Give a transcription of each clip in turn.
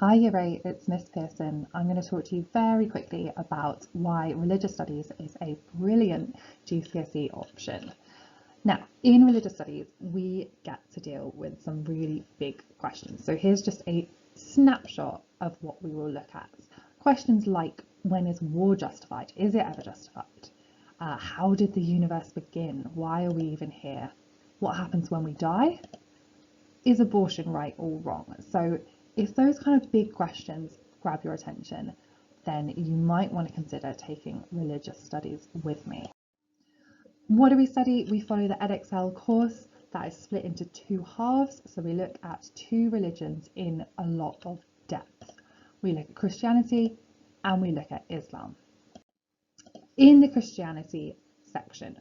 Hi Year 8, it's Miss Pearson. I'm going to talk to you very quickly about why religious studies is a brilliant GCSE option. Now, in religious studies, we get to deal with some really big questions. So here's just a snapshot of what we will look at. Questions like, when is war justified? Is it ever justified? How did the universe begin? Why are we even here? What happens when we die? Is abortion right or wrong? So if those kind of big questions grab your attention, then you might want to consider taking religious studies with me. What do we study? We follow the Edexcel course that is split into two halves. So we look at two religions in a lot of depth. We look at Christianity and we look at Islam. In the Christianity section,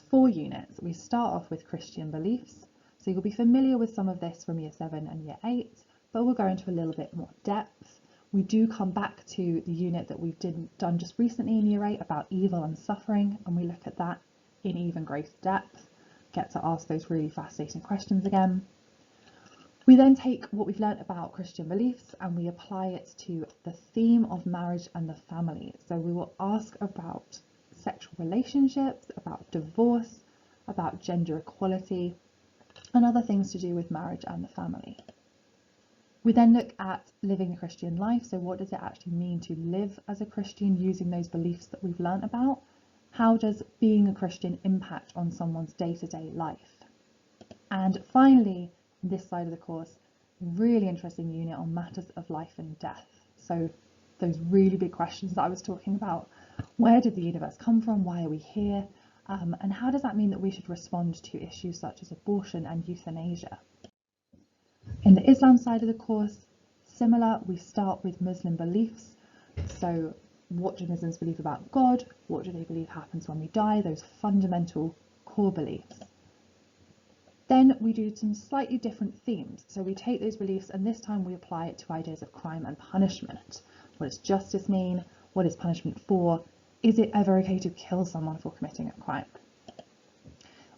4 units, we start off with Christian beliefs. So you'll be familiar with some of this from Year 7 and Year 8, but we'll go into a little bit more depth. We do come back to the unit that we've done just recently in Year 8 about evil and suffering, and we look at that in even greater depth, get to ask those really fascinating questions again. We then take what we've learnt about Christian beliefs and we apply it to the theme of marriage and the family. So we will ask about sexual relationships, about divorce, about gender equality, and other things to do with marriage and the family. We then look at living a Christian life. So what does it actually mean to live as a Christian using those beliefs that we've learnt about? How does being a Christian impact on someone's day-to-day life? And finally, this side of the course, really interesting unit on matters of life and death. So those really big questions that I was talking about. Where did the universe come from? Why are we here? And how does that mean that we should respond to issues such as abortion and euthanasia? In the Islam side of the course, similar, we start with Muslim beliefs. So what do Muslims believe about God? What do they believe happens when we die? Those fundamental core beliefs. Then we do some slightly different themes. So we take those beliefs and this time we apply it to ideas of crime and punishment. What does justice mean? What is punishment for? Is it ever okay to kill someone for committing a crime?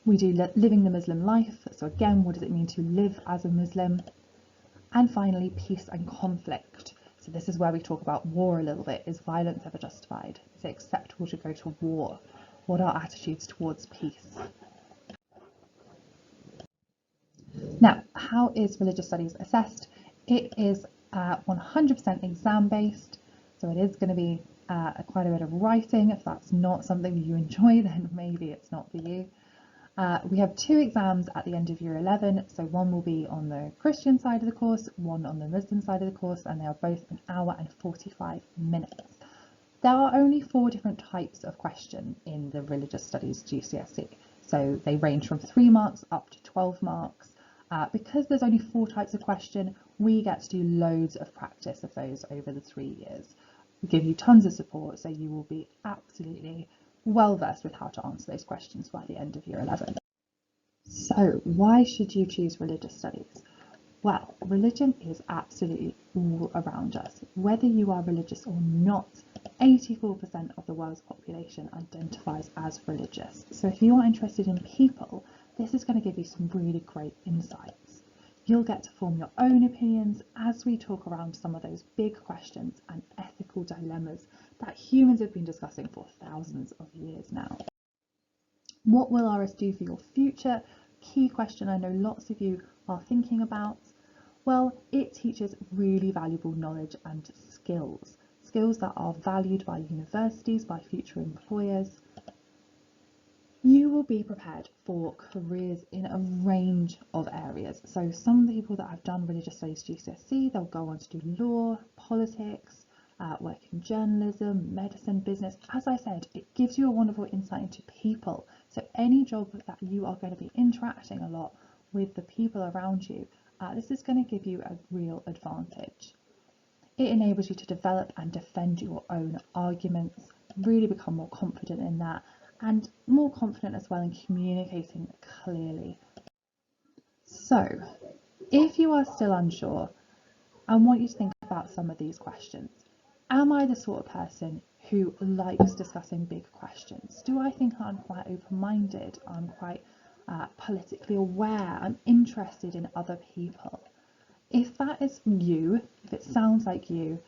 We do living the Muslim life. So again, what does it mean to live as a Muslim? And finally, peace and conflict. So this is where we talk about war a little bit. Is violence ever justified? Is it acceptable to go to war? What are attitudes towards peace? Now, how is religious studies assessed? It is 100% exam based, so it is going to be quite a bit of writing. If that's not something that you enjoy, then maybe it's not for you. We have 2 exams at the end of Year 11, so one will be on the Christian side of the course, one on the Muslim side of the course, and they are both an hour and 45 minutes. There are only 4 different types of question in the religious studies GCSE, so they range from 3 marks up to 12 marks. Because there's only 4 types of question, we get to do loads of practice of those over the 3 years. We give you tons of support, so you will be absolutely well versed with how to answer those questions by the end of Year 11. So why should you choose religious studies? Well, religion is absolutely all around us. Whether you are religious or not, 84% of the world's population identifies as religious. So if you are interested in people, this is going to give you some really great insights. You'll get to form your own opinions as we talk around some of those big questions and ethical dilemmas that humans have been discussing for thousands of years now. What will RS do for your future? Key question I know lots of you are thinking about. Well, it teaches really valuable knowledge and skills that are valued by universities, by future employers. You will be prepared for careers in a range of areas. So some people that have done religious studies GCSE, they'll go on to do law, politics, work in journalism, medicine, business. As I said, it gives you a wonderful insight into people. So any job that you are going to be interacting a lot with the people around you, this is going to give you a real advantage. It enables you to develop and defend your own arguments, really become more confident in that, and more confident as well in communicating clearly. So, if you are still unsure, I want you to think about some of these questions. Am I the sort of person who likes discussing big questions? Do I think I'm quite open-minded? I'm quite politically aware? I'm interested in other people? If that is you, if it sounds like you,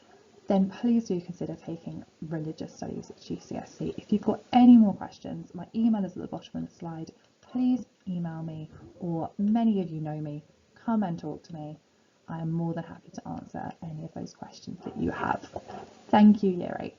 then please do consider taking religious studies at GCSE. If you've got any more questions, my email is at the bottom of the slide. Please email me, or many of you know me, come and talk to me. I am more than happy to answer any of those questions that you have. Thank you, Year 8.